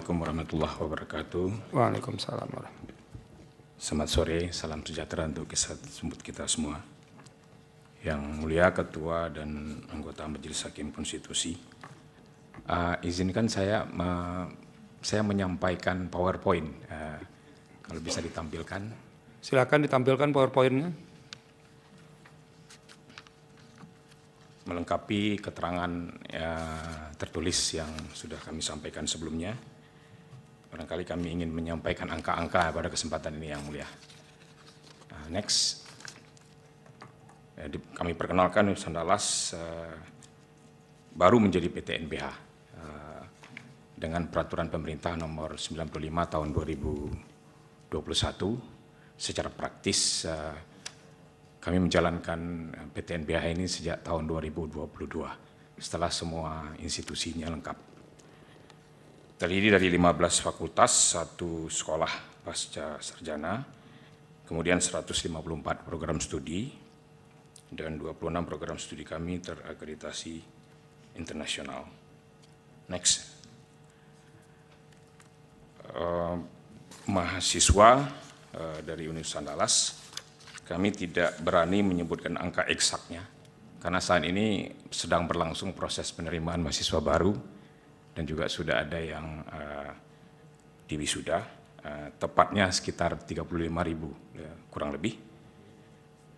Assalamualaikum warahmatullahi wabarakatuh. Waalaikumsalam warahmatullahi. Selamat sore, salam sejahtera untuk kita semua. Yang mulia Ketua dan anggota Majelis Hakim Konstitusi, izinkan saya menyampaikan PowerPoint. Kalau bisa ditampilkan. Silakan ditampilkan PowerPoint-nya. Melengkapi keterangan tertulis yang sudah kami sampaikan sebelumnya. Barangkali kami ingin menyampaikan angka-angka pada kesempatan ini yang mulia. Next. Kami perkenalkan Universitas Andalas baru menjadi PT NBH dengan peraturan pemerintah nomor 95 tahun 2021. Secara praktis kami menjalankan PT NBH ini sejak tahun 2022 setelah semua institusinya lengkap. Terdiri dari 15 fakultas, 1 sekolah pasca sarjana, kemudian 154 program studi, dan 26 program studi kami terakreditasi internasional. Next. Mahasiswa dari Universitas Andalas, kami tidak berani menyebutkan angka eksaknya, karena saat ini sedang berlangsung proses penerimaan mahasiswa baru, dan juga sudah ada yang diwisuda, tepatnya sekitar 35.000 kurang lebih,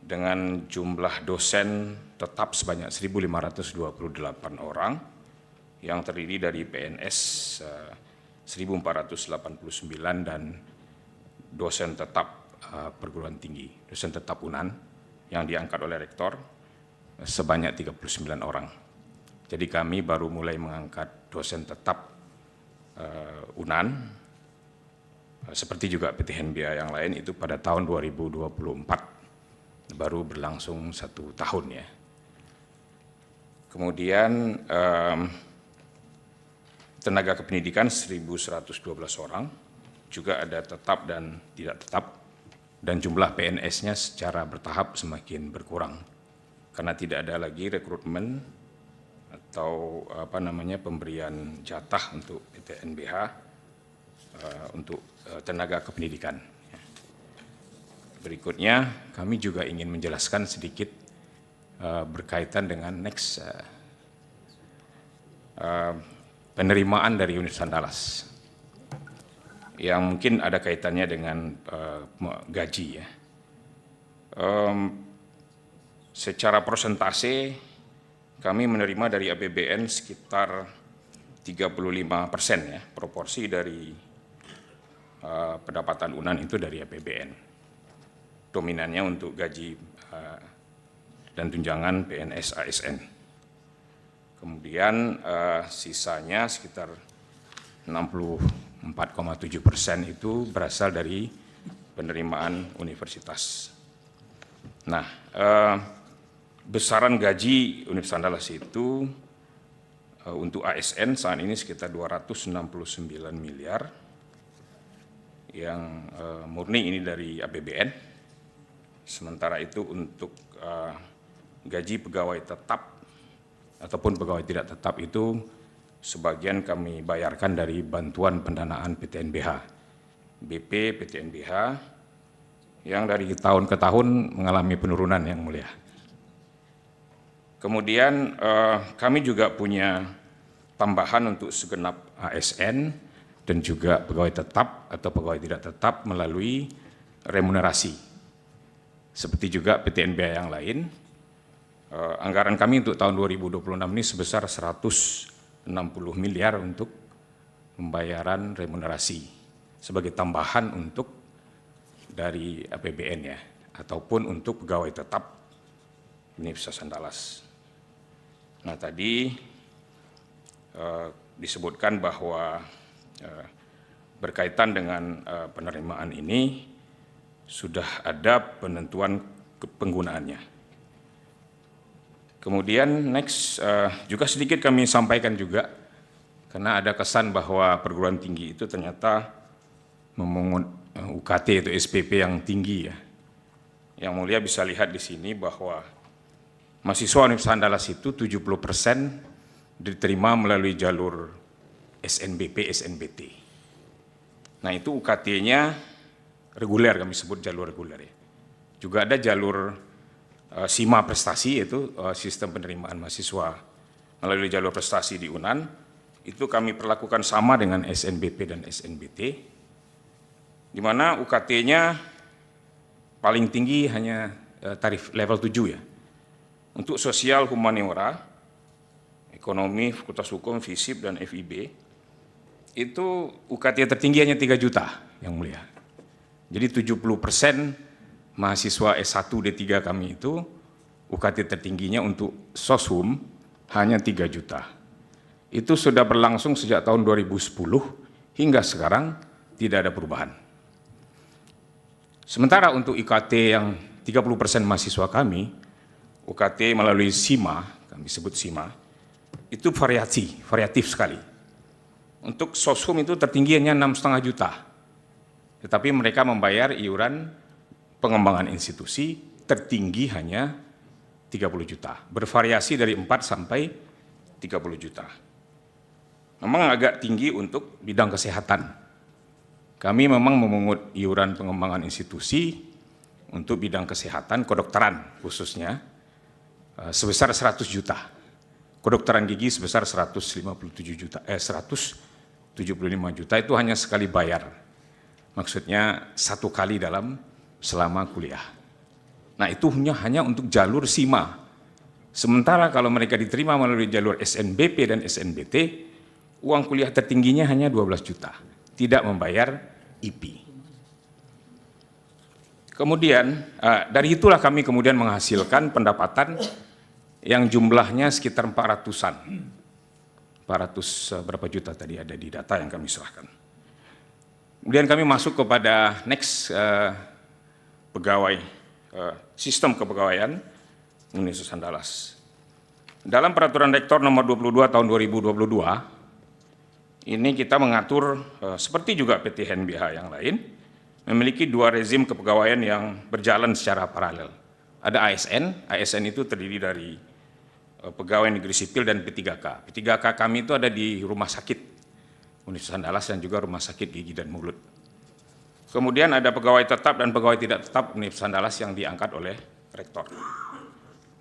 dengan jumlah dosen tetap sebanyak 1.528 orang, yang terdiri dari PNS 1.489 dan dosen tetap perguruan tinggi, dosen tetap UNAN yang diangkat oleh rektor sebanyak 39 orang. Jadi kami baru mulai mengangkat dosen tetap UNAN, seperti juga PT NBH yang lain itu pada tahun 2024, baru berlangsung 1 tahun ya. Kemudian tenaga kependidikan 1.112 orang, juga ada tetap dan tidak tetap, dan jumlah PNS-nya secara bertahap semakin berkurang karena tidak ada lagi rekrutmen atau pemberian jatah untuk PT NBH untuk tenaga kependidikan. Berikutnya kami juga ingin menjelaskan sedikit berkaitan dengan next penerimaan dari Universitas Andalas yang mungkin ada kaitannya dengan gaji ya. Secara persentase kami menerima dari APBN sekitar 35% ya, proporsi dari pendapatan UNAN itu dari APBN. Dominannya untuk gaji dan tunjangan PNS ASN. Kemudian sisanya sekitar 64,7% itu berasal dari penerimaan universitas. Nah, besaran gaji Universitas Andalas itu untuk ASN saat ini sekitar 269 miliar, yang murni ini dari APBN. Sementara itu untuk gaji pegawai tetap ataupun pegawai tidak tetap itu sebagian kami bayarkan dari bantuan pendanaan PT NBH, BP PT NBH, yang dari tahun ke tahun mengalami penurunan yang mulia. Kemudian kami juga punya tambahan untuk segenap ASN dan juga pegawai tetap atau pegawai tidak tetap melalui remunerasi. Seperti juga PT NBH yang lain, anggaran kami untuk tahun 2026 ini sebesar 160 miliar untuk pembayaran remunerasi sebagai tambahan untuk dari APBN ya, ataupun untuk pegawai tetap Universitas Andalas. Nah tadi disebutkan bahwa berkaitan dengan penerimaan ini sudah ada penentuan penggunaannya. Kemudian next juga sedikit kami sampaikan juga, karena ada kesan bahwa perguruan tinggi itu ternyata memungut UKT atau SPP yang tinggi ya. Yang mulia bisa lihat di sini bahwa mahasiswa Universitas Andalas itu 70% diterima melalui jalur SNBP, SNBT. Nah itu UKT-nya reguler, kami sebut jalur reguler ya. Juga ada jalur SIMA prestasi, yaitu sistem penerimaan mahasiswa melalui jalur prestasi di UNAN. Itu kami perlakukan sama dengan SNBP dan SNBT, di mana UKT-nya paling tinggi hanya tarif level 7 ya. Untuk sosial humaniora, ekonomi, fakultas hukum, FISIP, dan FIB, itu UKT tertinggi hanya 3 juta, Yang Mulia. Jadi 70% mahasiswa S1 D3 kami itu UKT tertingginya untuk Soshum hanya 3 juta. Itu sudah berlangsung sejak tahun 2010 hingga sekarang tidak ada perubahan. Sementara untuk UKT yang 30% mahasiswa kami, UKT melalui SIMA, kami sebut SIMA, itu variatif sekali. Untuk Soshum itu tertinggi hanya 6,5 juta. Tetapi mereka membayar iuran pengembangan institusi tertinggi hanya 30 juta. Bervariasi dari 4 sampai 30 juta. Memang agak tinggi untuk bidang kesehatan. Kami memang memungut iuran pengembangan institusi untuk bidang kesehatan, kedokteran khususnya, sebesar 100 juta. Kedokteran gigi sebesar 175 juta itu hanya sekali bayar. Maksudnya 1 kali selama kuliah. Nah itu hanya untuk jalur SIMA. Sementara kalau mereka diterima melalui jalur SNBP dan SNBT, uang kuliah tertingginya hanya 12 juta. Tidak membayar IP. Kemudian dari itulah kami kemudian menghasilkan pendapatan yang jumlahnya sekitar 400-an. 400 berapa juta tadi ada di data yang kami serahkan. Kemudian kami masuk kepada next pegawai, sistem kepegawaian Universitas Andalas. Dalam Peraturan Rektor Nomor 22 Tahun 2022, ini kita mengatur seperti juga PT HNBH yang lain, memiliki 2 rezim kepegawaian yang berjalan secara paralel. Ada ASN itu terdiri dari pegawai negeri sipil dan P3K. P3K kami itu ada di rumah sakit Universitas Andalas dan juga rumah sakit gigi dan mulut. Kemudian ada pegawai tetap dan pegawai tidak tetap Universitas Andalas yang diangkat oleh rektor.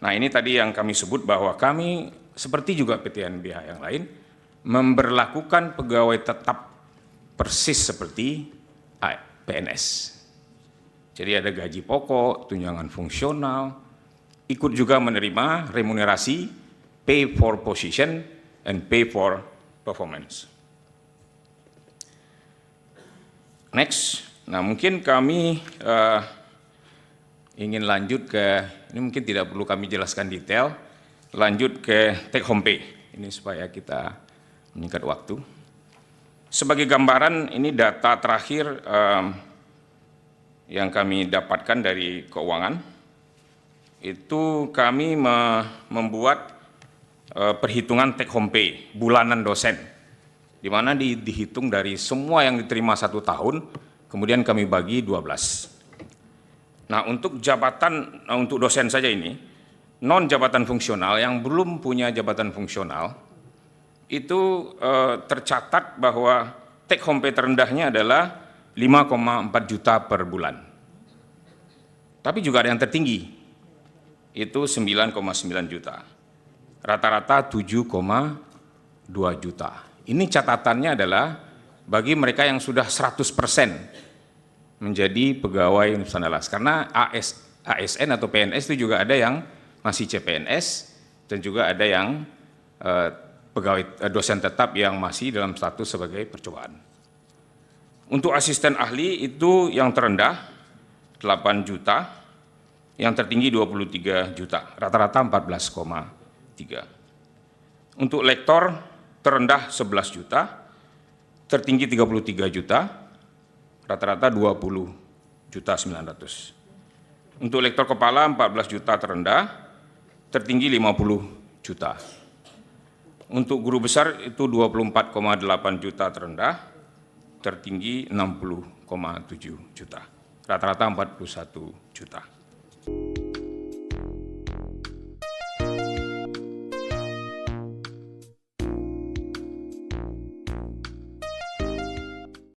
Nah ini tadi yang kami sebut bahwa kami seperti juga PT HNBH yang lain memberlakukan pegawai tetap persis seperti PNS. Jadi ada gaji pokok, tunjangan fungsional, ikut juga menerima remunerasi, pay for position, and pay for performance. Next, nah mungkin kami ingin lanjut ke, ini mungkin tidak perlu kami jelaskan detail, lanjut ke take home pay, ini supaya kita menyingkat waktu. Sebagai gambaran, ini data terakhir yang kami dapatkan dari keuangan, itu kami membuat perhitungan take home pay bulanan dosen, di mana dihitung dari semua yang diterima 1 tahun, kemudian kami bagi 12. Nah untuk jabatan, untuk dosen saja ini, non jabatan fungsional yang belum punya jabatan fungsional, itu tercatat bahwa take home pay terendahnya adalah 5,4 juta per bulan. Tapi juga ada yang tertinggi, itu 9,9 juta. Rata-rata 7,2 juta. Ini catatannya adalah bagi mereka yang sudah 100% menjadi pegawai Universitas Andalas. Karena ASN atau PNS itu juga ada yang masih CPNS dan juga ada yang pegawai dosen tetap yang masih dalam status sebagai percobaan. Untuk asisten ahli itu yang terendah 8 juta, yang tertinggi 23 juta, rata-rata 14,3. Untuk lektor terendah 11 juta, tertinggi 33 juta, rata-rata 20 juta 900. Untuk lektor kepala 14 juta terendah, tertinggi 50 juta. Untuk guru besar itu 24,8 juta terendah, tertinggi 60,7 juta, rata-rata 41 juta.